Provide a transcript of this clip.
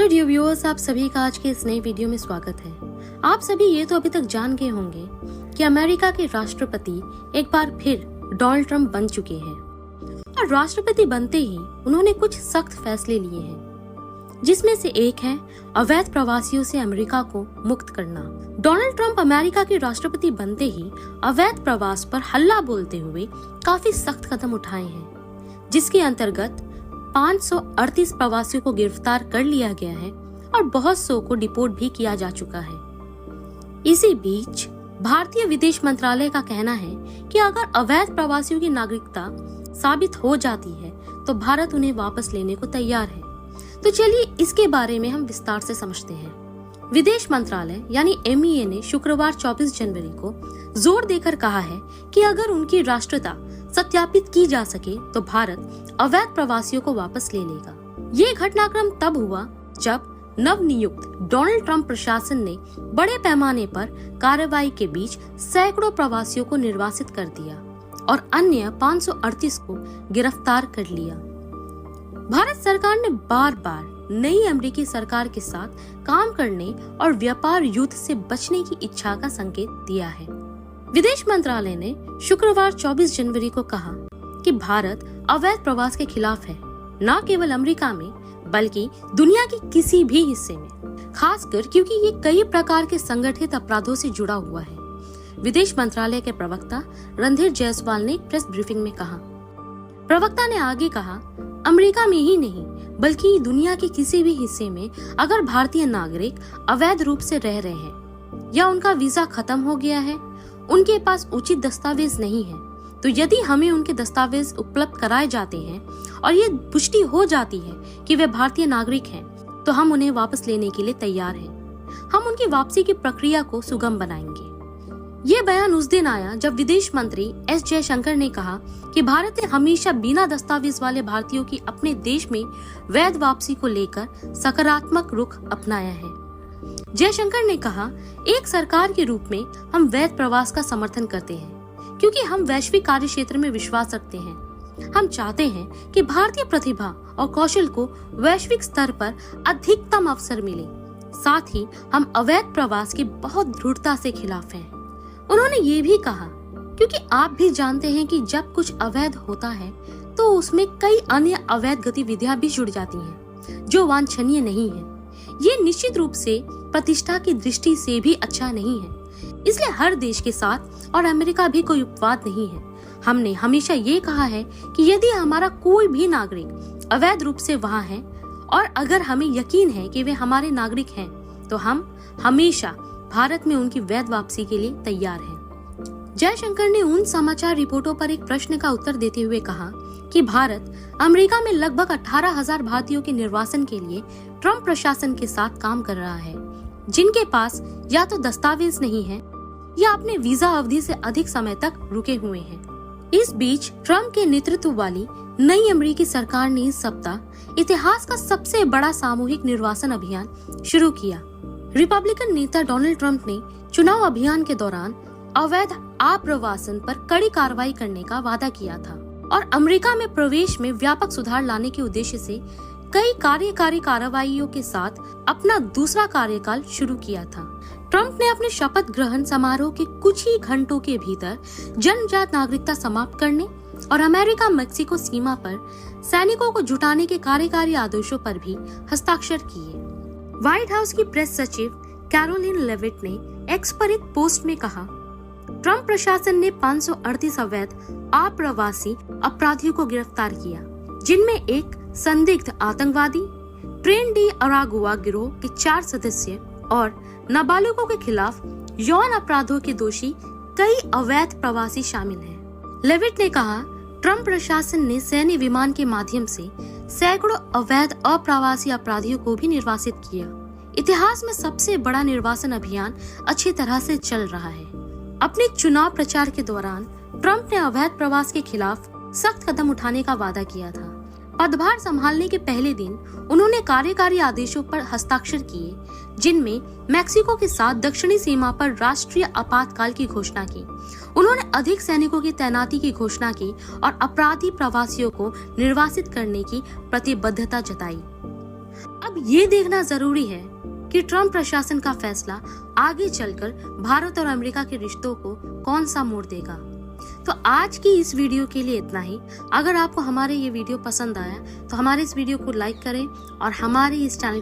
Dear viewers, आप सभी का आज के इस नए वीडियो में स्वागत है। आप सभी ये तो अभी तक जान गए होंगे कि अमेरिका के राष्ट्रपति एक बार फिर डोनाल्ड ट्रंप बन चुके हैं और राष्ट्रपति बनते ही उन्होंने कुछ सख्त फैसले लिए हैं, जिसमें से एक है अवैध प्रवासियों से अमेरिका को मुक्त करना। डोनाल्ड ट्रंप अमेरिका के राष्ट्रपति बनते ही अवैध प्रवास पर हल्ला बोलते हुए काफी सख्त कदम उठाए हैं, जिसके अंतर्गत 538 प्रवासियों को गिरफ्तार कर लिया गया है और बहुत सौ को डिपोर्ट भी किया जा चुका है। इसी बीच भारतीय विदेश मंत्रालय का कहना है कि अगर अवैध प्रवासियों की नागरिकता साबित हो जाती है तो भारत उन्हें वापस लेने को तैयार है। तो चलिए इसके बारे में हम विस्तार से समझते हैं। विदेश मंत्रालय यानी MEA ने शुक्रवार 24 जनवरी को जोर देकर कहा है कि अगर उनकी राष्ट्रता सत्यापित की जा सके तो भारत अवैध प्रवासियों को वापस ले लेगा। ये घटनाक्रम तब हुआ जब नवनियुक्त डोनाल्ड ट्रंप प्रशासन ने बड़े पैमाने पर कार्रवाई के बीच सैकड़ों प्रवासियों को निर्वासित कर दिया और अन्य 538 को गिरफ्तार कर लिया। भारत सरकार ने बार बार नई अमेरिकी सरकार के साथ काम करने और व्यापार युद्ध से बचने की इच्छा का संकेत दिया है। विदेश मंत्रालय ने शुक्रवार 24 जनवरी को कहा कि भारत अवैध प्रवास के खिलाफ है, न केवल अमेरिका में बल्कि दुनिया के किसी भी हिस्से में, खासकर क्योंकि ये कई प्रकार के संगठित अपराधों से जुड़ा हुआ है। विदेश मंत्रालय के प्रवक्ता रणधीर जायसवाल ने प्रेस ब्रीफिंग में कहा। प्रवक्ता ने आगे कहा, अमेरिका में ही नहीं बल्कि दुनिया के किसी भी हिस्से में अगर भारतीय नागरिक अवैध रूप से रह रहे हैं या उनका वीजा खत्म हो गया है, उनके पास उचित दस्तावेज नहीं है, तो यदि हमें उनके दस्तावेज उपलब्ध कराए जाते हैं और ये पुष्टि हो जाती है कि वे भारतीय नागरिक हैं, तो हम उन्हें वापस लेने के लिए तैयार हैं। हम उनकी वापसी की प्रक्रिया को सुगम बनाएंगे। ये बयान उस दिन आया जब विदेश मंत्री S जयशंकर ने कहा कि भारत ने हमेशा बिना दस्तावेज वाले भारतीयों की अपने देश में वैध वापसी को लेकर सकारात्मक रुख अपनाया है। जयशंकर ने कहा, एक सरकार के रूप में हम वैध प्रवास का समर्थन करते हैं क्योंकि हम वैश्विक कार्य क्षेत्र में विश्वास रखते हैं। हम चाहते हैं कि भारतीय प्रतिभा और कौशल को वैश्विक स्तर पर अधिकतम अवसर मिले। साथ ही हम अवैध प्रवास की बहुत दृढ़ता से खिलाफ हैं। उन्होंने ये भी कहा, क्योंकि आप भी जानते हैं कि जब कुछ अवैध होता है तो उसमें कई अन्य अवैध गतिविधियां भी जुड़ जाती हैं जो वांछनीय नहीं है। ये निश्चित रूप से प्रतिष्ठा की दृष्टि से भी अच्छा नहीं है। इसलिए हर देश के साथ और अमेरिका भी कोई उपवाद नहीं है। हमने हमेशा ये कहा है कि यदि हमारा कोई भी नागरिक अवैध रूप से वहाँ है और अगर हमें यकीन है कि वे हमारे नागरिक हैं, तो हम हमेशा भारत में उनकी वैध वापसी के लिए तैयार हैं। जयशंकर ने उन समाचार रिपोर्टों पर एक प्रश्न का उत्तर देते हुए कहा कि भारत अमेरिका में लगभग 18,000 भारतीयों के निर्वासन के लिए ट्रंप प्रशासन के साथ काम कर रहा है, जिनके पास या तो दस्तावेज नहीं है या अपने वीजा अवधि से अधिक समय तक रुके हुए हैं। इस बीच ट्रंप के नेतृत्व वाली नई अमेरिकी सरकार ने इस सप्ताह इतिहास का सबसे बड़ा सामूहिक निर्वासन अभियान शुरू किया। रिपब्लिकन नेता डोनाल्ड ट्रंप ने चुनाव अभियान के दौरान अवैध आप्रवासन पर कड़ी कार्रवाई करने का वादा किया था और अमेरिका में प्रवेश में व्यापक सुधार लाने के उद्देश्य से कई कार्यकारी कार्रवाइयों के साथ अपना दूसरा कार्यकाल शुरू किया था। ट्रंप ने अपने शपथ ग्रहण समारोह के कुछ ही घंटों के भीतर जन्मजात नागरिकता समाप्त करने और अमेरिका मेक्सिको सीमा पर सैनिकों को जुटाने के कार्यकारी आदेशों पर भी हस्ताक्षर किए। व्हाइट हाउस की प्रेस सचिव कैरोलिन लेविट ने एक्स पर एक पोस्ट में कहा, ट्रंप प्रशासन ने 538 अवैध आप्रवासी अपराधियों को गिरफ्तार किया, जिनमें एक संदिग्ध आतंकवादी, ट्रेन डी अरागुआ गिरोह के 4 सदस्य और नाबालिगों के खिलाफ यौन अपराधों के दोषी कई अवैध प्रवासी शामिल हैं। लेविट ने कहा, ट्रंप प्रशासन ने सैन्य विमान के माध्यम से सैकड़ों अवैध अप्रवासी अपराधियों को भी निर्वासित किया। इतिहास में सबसे बड़ा निर्वासन अभियान अच्छी तरह से चल रहा है। अपने चुनाव प्रचार के दौरान ट्रंप ने अवैध प्रवास के खिलाफ सख्त कदम उठाने का वादा किया था। पदभार संभालने के पहले दिन उन्होंने कार्यकारी आदेशों पर हस्ताक्षर किए, जिनमें मैक्सिको के साथ दक्षिणी सीमा पर राष्ट्रीय आपातकाल की घोषणा की। उन्होंने अधिक सैनिकों की तैनाती की घोषणा की और अपराधी प्रवासियों को निर्वासित करने की प्रतिबद्धता जताई। अब ये देखना जरूरी है कि ट्रम्प प्रशासन का फैसला आगे चलकर भारत और अमेरिका के रिश्तों को कौन सा मोड़ देगा। तो आज की इस वीडियो के लिए इतना ही। अगर आपको हमारे ये वीडियो पसंद आया तो हमारे इस वीडियो को लाइक करें और हमारे इस चैनल